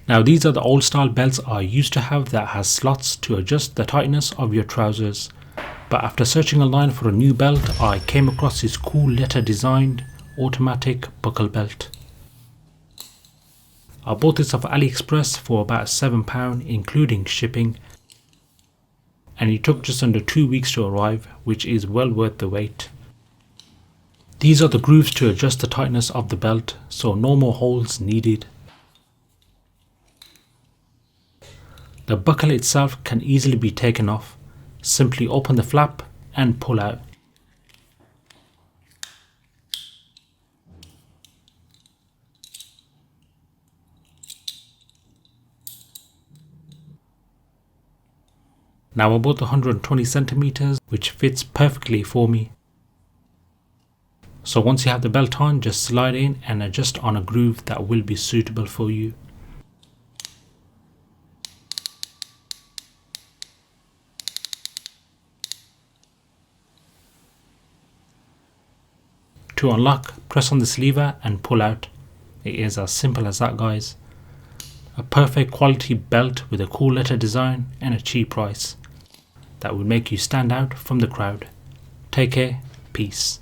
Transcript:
Now these are the old style belts I used to have that has slots to adjust the tightness of your trousers. But after searching online for a new belt, I came across this cool letter designed automatic buckle belt. I bought this off AliExpress for about £7 including shipping, and it took just under 2 weeks to arrive, which is well worth the wait. These are the grooves to adjust the tightness of the belt, so no more holes needed. The buckle itself can easily be taken off. Simply open the flap and pull out. Now I bought the 120 centimeters, which fits perfectly for me. So once you have the belt on, just slide in and adjust on a groove that will be suitable for you. To unlock, press on this lever and pull out. It is as simple as that, guys. A perfect quality belt with a cool letter design and a cheap price that will make you stand out from the crowd. Take care, peace.